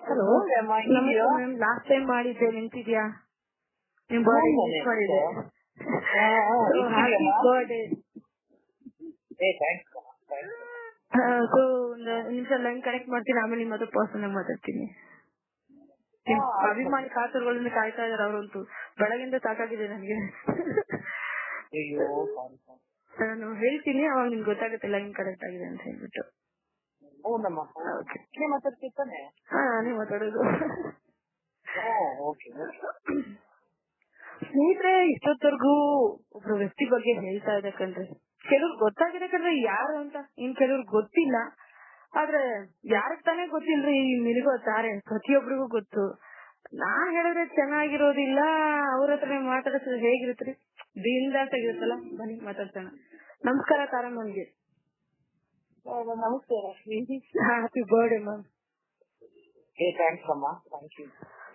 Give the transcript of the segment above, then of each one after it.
Hello ನಮಸ್ತೆ ma'am. Last time ಮಾಡಿದ್ದೆ ನೆನ್ಪಿದ್ಯಾ? ನಿಮ್ ಬರ್ಡೇ ವಿಶ್ ಮಾಡಿದ್ದೆ. Happy birthday. ಸೊ ಒಂದು ನಿಮಿಷ ಲೈನ್ ಕನೆಕ್ಟ್ ಮಾಡ್ತೀನಿ, ಆಮೇಲೆ ನಿಮ್ಮ ಹತ್ರ ಪರ್ಸನಲ್ ಮಾತಾಡ್ತೀನಿ. ಅಭಿಮಾನಿ ಕಾತುರಗಳಿಂದ ಕಾಯ್ತಾ ಇದಾರೆ ಅವರಂತೂ. ಬೆಳಗಿಂದ ಸಾಕಾಗಿದೆ ನನಗೆ. ನಾನು ಹೇಳ್ತೀನಿ, ಅವಾಗ ನಿಮ್ಗೆ ಗೊತ್ತಾಗುತ್ತೆ ಲೈನ್ ಕನೆಕ್ಟ್ ಆಗಿದೆ ಅಂತ ಹೇಳ್ಬಿಟ್ಟು. ಹಾ, ನಾನೇ ಮಾತಾಡೋದು. ಸ್ನೇಹಿತರೆ, ಇಷ್ಟೊತ್ತವರೆಗೂ ಒಬ್ರು ವ್ಯಕ್ತಿ ಬಗ್ಗೆ ಹೇಳ್ತಾ ಇದ್ದಕ್ಕಂದ್ರೆ ಕೆಲವ್ರು ಗೊತ್ತಾಗಿರಕಂದ್ರೆ ಯಾರು ಅಂತ, ಇನ್ ಕೆಲವ್ರಿಗೆ ಗೊತ್ತಿಲ್ಲ. ಆದ್ರೆ ಯಾರಕ್ ತಾನೇ ಗೊತ್ತಿಲ್ರಿ, ನಿನಗೂ ತಾರೆ ಪ್ರತಿಯೊಬ್ಬರಿಗೂ ಗೊತ್ತು. ನಾ ಹೇಳಿದ್ರೆ ಚೆನ್ನಾಗಿರೋದಿಲ್ಲ, ಅವ್ರ ಹತ್ರನೇ ಮಾತಾಡಿಸಿದ್ರೆ ಹೇಗಿರುತ್ರಿ? ಬಿಂದಾಸ್ ಆಗಿರುತ್ತಲ್ಲ. ಬನ್ನಿ ಮಾತಾಡ್ಸೋಣ. ನಮಸ್ಕಾರ ತಾರಮ್ಮನ್ಗೆ. ನಮಸ್ತೆ. Happy birthday ma'am.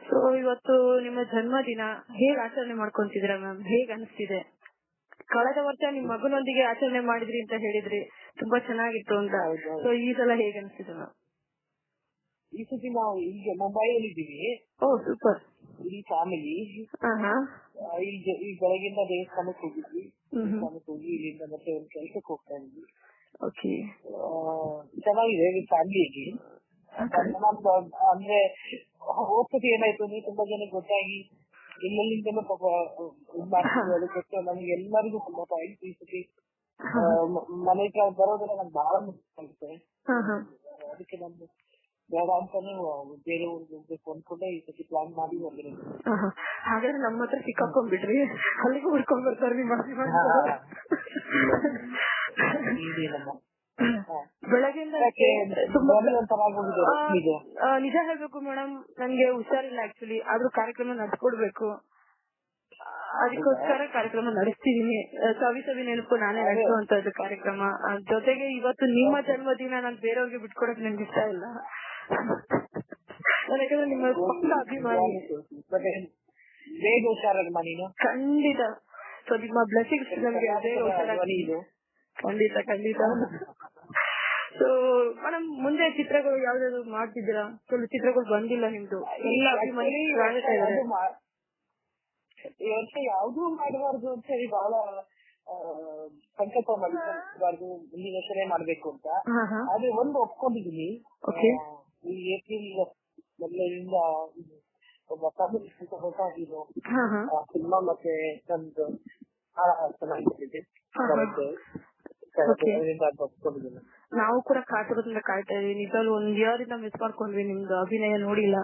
ಸೊ ಇವತ್ತು ನಿಮ್ಮ ಜನ್ಮದಿನ ಹೇಗ್ ಆಚರಣೆ ಮಾಡ್ಕೊಂತಿದ್ದೀರಾ ಮ್ಯಾಮ್? ಹೇಗ್ ಅನಿಸ್ತಿದೆ? ಕಳೆದ ವರ್ಷ ನಿಮ್ ಮಗನೊಂದಿಗೆ ಆಚರಣೆ ಮಾಡಿದ್ರಿ ಅಂತ ಹೇಳಿದ್ರಿ, ತುಂಬಾ ಚೆನ್ನಾಗಿತ್ತು ಅಂತ. ಸೊ ಈ ಸಲ ಹೇಗ್ ಅನಿಸ್ತಿದೆ ಮ್ಯಾಮ್? ಈ ಸತಿ ನಾವು ಈಗ ಮುಂಬೈಯಲ್ಲಿ ಇದ್ದೀವಿ. ಓ ಸೂಪರ್. ಈ ಫ್ಯಾಮಿಲಿ ಈ ಬೆಳಗಿಂದ ದೇವಸ್ಥಾನಕ್ಕೆ ಹೋಗಿದ್ವಿ. ದೇವಸ್ಥಾನಕ್ಕೆ ಹೋಗಿ ಇಲ್ಲಿಂದ ಮತ್ತೆ ಒಂದು ಕೆಲ್ಸಕ್ಕೆ ಹೋಗ್ತಾ ಇದ್ವಿ. ಓಕೆ, ಚೆನ್ನಾಗಿದೆ ಫ್ಯಾಮಿಲಿಯಾಗಿ. ಅಂದ್ರೆ ಹೋಗ್ಸತಿ ಏನಾಯ್ತು ಅಂದ್ರೆ ತುಂಬಾ ಜನ ಗೊತ್ತಾಗಿ ಎಲ್ಲೆಲ್ಲಿಂದಲೂ ಪಾಪ ಗೊತ್ತು. ನಮ್ಗೆ ಎಲ್ಲರಿಗೂ ತುಂಬಾ ಪಾಯಿಂಟ್ ಈ ಸತಿ ಮನೆ ಬರೋದೆಲ್ಲ ನಂಗೆ ಬಹಳ ಮುಖ್ಯ ಆಗುತ್ತೆ. ಅದಕ್ಕೆ ನಾನು ಬೇಡ ಅಂತಾನೆ ಬೇರೆ ಊರಿಗೆ ಹೋಗ್ಬೇಕು ಅನ್ಕೊಂಡೆ ಈ ಸತಿ ಪ್ಲಾನ್ ಮಾಡಿ ಹೋಗಿರೋದು. ಹಾಗಾದ್ರೆ ನಮ್ಮ ಹತ್ರ ಸಿಕ್ಕಾಕೊಂಡ್ಬಿಟ್ರಿ, ಅಲ್ಲಿಗೂ ಹುಡ್ಕೊಂಡ್ ಬರ್ತಾರೆ ನಿಮ್ಮ ಬೆಳಗ್ಗೆಯಿಂದ. ನಿಜ ಹೇಳ್ಬೇಕು ಮೇಡಮ್, ನನ್ಗೆ ಹುಷಾರಿಲ್ಲ ಆಕ್ಚುಲಿ, ಆದ್ರೂ ಕಾರ್ಯಕ್ರಮ ನಡ್ಸ್ಕೊಡ್ಬೇಕು. ಅದಕ್ಕೋಸ್ಕರ ಕಾರ್ಯಕ್ರಮ ನಡೆಸ್ತಿದೀನಿ. ಸವಿ ನೆನಪು ನಾನೇ ನಡೆಸುವಂತದ್ದು ಕಾರ್ಯಕ್ರಮ. ಜೊತೆಗೆ ಇವತ್ತು ನಿಮ್ಮ ಜನ್ಮದಿನ ನಾನು ಬೇರೆಯವ್ರಿಗೆ ಬಿಟ್ಕೊಡಕ್ ನನ್ಗೆ ಇಷ್ಟ ಇಲ್ಲ. ಯಾಕಂದ್ರೆ ನಿಮ್ಮ ಪಕ್ಕ ಅಭಿಮಾನಿ. ಬೇಗ ಹುಷಾರಾಗಮ್ಮ ನೀನು. ಖಂಡಿತ. ಸೊ ನಿಮ್ಮ ಬ್ಲೆಸ್ಸಿಂಗ್ಸ್ ನಮ್ಗೆ ಬೇಗ ಹುಷಾರಾಗಿ. ಖಂಡಿತ ಖಂಡಿತ. ಸೊ ಮೇಡಮ್, ಮುಂದೆ ಚಿತ್ರಗಳು ಯಾವ್ದಾದ್ರು ಮಾಡ್ತಿದ್ದೀರಾ? ಕೆಲವು ಚಿತ್ರಗಳು ಬಂದಿಲ್ಲ ನಿಮ್ದು. ಎಲ್ಲ ಅಭಿಮಾನಿ ಯಾವ್ದು ಮಾಡಬಾರ್ದು ಅಂತ ಹೇಳಿ ಬಹಳ ಸಂಕಲ್ಪ ಮಾಡಬಾರ್ದು, ಮುಂದಿನ ವರ್ಷನೇ ಮಾಡ್ಬೇಕು ಅಂತ. ಆದ್ರೆ ಒಂದು ಒಪ್ಕೊಂಡಿದೀನಿ, ಈ ಏಪ್ರಿಲ್ ಮೊದಲಿಂದ ಒಬ್ಬ ಹೊಸ ಹೀರೋ ಸಿನಿಮಾ ಮತ್ತೆ ನಂದು ಚೆನ್ನಾಗಿದೆ. ನಾವು ಕೂಡ ಕಾತುರದಿಂದ ಕಾಯ್ತಾ ಇದೀವಿ. ನಿಜವಾಗ್ಲೂ ಒಂದ್ ಇಯರ್ ಇಂದ ಮಿಸ್ ಮಾಡ್ಕೊಂಡ್ವಿ, ನಿಮ್ದು ಅಭಿನಯ ನೋಡಿಲ್ಲ.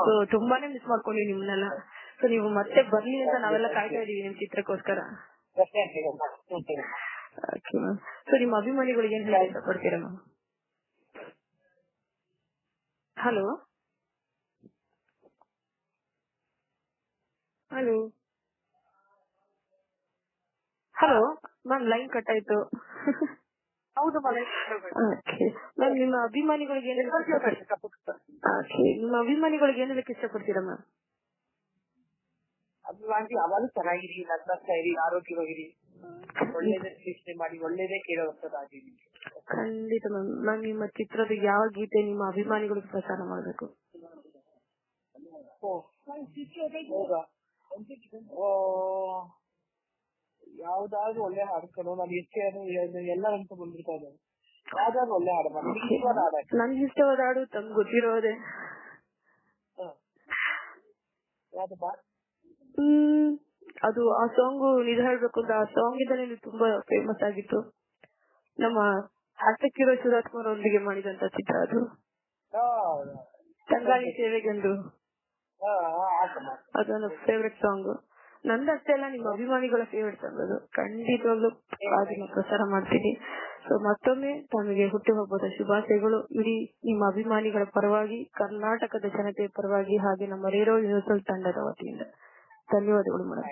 ಸೊ ತುಂಬಾನೇ ಮಿಸ್ ಮಾಡ್ಕೊಂಡ್ವಿ ನಿಮ್ನೆಲ್ಲ. ಸೊ ನೀವು ಮತ್ತೆ ಬರ್ಲಿ ಅಂತ ನಾವೆಲ್ಲ ಕಾಯ್ತಾ ಇದೀವಿ ನಿಮ್ ಚಿತ್ರಕ್ಕೋಸ್ಕರ. ಸೊ ನಿಮ್ಮ ಅಭಿಮಾನಿಗಳಿಗೆ ಏನ್ ಹೇಳಿ ಇಷ್ಟಪಡ್ತೀರಾ ma'am? Hello hello hello ma'am, line cut ಆಯ್ತು. ಹೌದು ಮ್ಯಾಮ್, ನಿಮ್ಮ ಅಭಿಮಾನಿಗಳಿಗೆ ಏನ್ ಹೇಳಕ್ ಇಷ್ಟಪಡ್ತೀರಾ ಮ್ಯಾಮ್? ಅಭಿಮಾನಿ ಯಾವಾಗಲೂ ಚೆನ್ನಾಗಿರಿ, ನಗ್ತಾ ಇರಿ, ಆರೋಗ್ಯವಾಗಿರಿ, ಒಳ್ಳೇದೇ ಯೋಚನೆ ಮಾಡಿ ಒಳ್ಳೇದೇ ಕೇಳೋದಾಗಿ. ಖಂಡಿತ ಮ್ಯಾಮ್. ಮ್ಯಾಮ್, ನಿಮ್ಮ ಚಿತ್ರದ ಯಾವ ಗೀತೆ ನಿಮ್ಮ ಅಭಿಮಾನಿಗಳಿಗೆ ಪ್ರಚಾರ ಮಾಡ್ಬೇಕು? ಯಾವ್ದಾದ್ರು ಒಳ್ಳೆ ಹಾಡು ಕಣೋ. ನಾನು ಎಷ್ಟು ಎಲ್ಲರಂತ ಬಂದ್ಬಿಡ್ತಾ ಇದ್ದಾರೆ. ಯಾವ್ದಾದ್ರು ಒಳ್ಳೆ ಹಾಡು ಮಾಡಿ. ನನ್ಗೆ ಇಷ್ಟವಾದ ಹಾಡು ತಮ್ಗೆ ಗೊತ್ತಿರೋದೆ. ಅದು ಆ ಸಾಂಗು ನಿಜ ಹೇಳ್ಬೇಕು ಅಂತ, ಆ ಸಾಂಗ್ ಇಂದಾನೆ ತುಂಬಾ ಫೇಮಸ್ ಆಗಿತ್ತು. ನಮ್ಮ ಹತ್ತಕ್ಕಿರೋ ಶಿವರಾಜ್ಕುಮಾರ್ ಅವರೊಂದಿಗೆ ಮಾಡಿದಂತ ಚಿತ್ರ ಅದು, ತಂಗಾಳಿ ಸೇವೆಗೆಂದು. ಅದೊಂದು ಫೇವ್ರೆಟ್ ಸಾಂಗ್. ನಂದಷ್ಟೇ ಅಲ್ಲ, ನಿಮ್ಮ ಅಭಿಮಾನಿಗಳ ಫೇವ್ರೆಟ್ ಸಾಂಗ್ ಅದು. ಖಂಡಿತವಾಗ್ಲೂ ಅದನ್ನ ಪ್ರಚಾರ ಮಾಡ್ತೀನಿ. ಸೊ ಮತ್ತೊಮ್ಮೆ ತಮಗೆ ಹುಟ್ಟುಹಬ್ಬದ ಶುಭಾಶಯಗಳು. ಇಡೀ ನಿಮ್ಮ ಅಭಿಮಾನಿಗಳ ಪರವಾಗಿ, ಕರ್ನಾಟಕದ ಜನತೆಯ ಪರವಾಗಿ, ಹಾಗೆ ನಮ್ಮ ರೇಡಿಯೋ ಯೂನಿವರ್ಸಲ್ ತಂಡದ ವತಿಯಿಂದ ಧನ್ಯವಾದಗಳು ಮೇಡಮ್.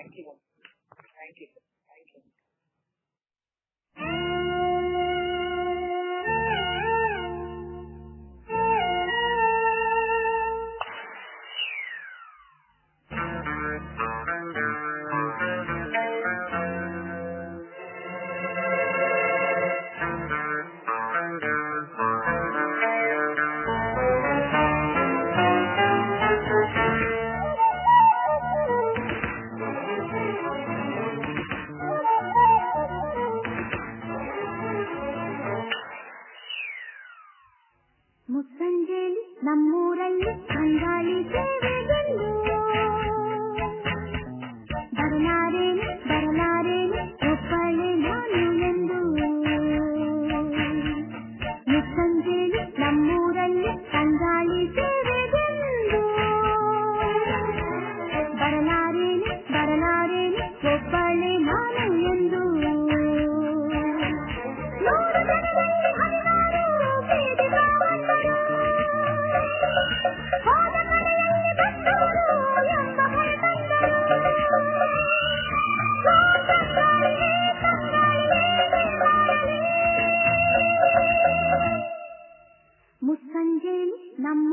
ಮುಸ್ಸಂಜೆಯಲ್ಲಿ ನಮ್ಮೂರಲ್ಲಿ ಅಂಗಾಳಿ ಸೇವೆಗೆಂದು ಬರಲಾರೇನು ಬರಲಾರೇನು ಒಬ್ಬಳೆ ನಾನು ಎಂದು. ಮುಸ್ಸಂಜೆಯಲ್ಲಿ ನಮ್ಮೂರಲ್ಲಿ ಅಂಗಾಳಿ ಸೇವೆಗೆಂದು ಬರಲಾರೇನು ಬರಲಾರೇನು ಒಬ್ಬಳೆ ನಾನು ಎಂದು. ಮುಸ್ಸಂಜೆಯಲ್ಲಿ ನಮ್ಮ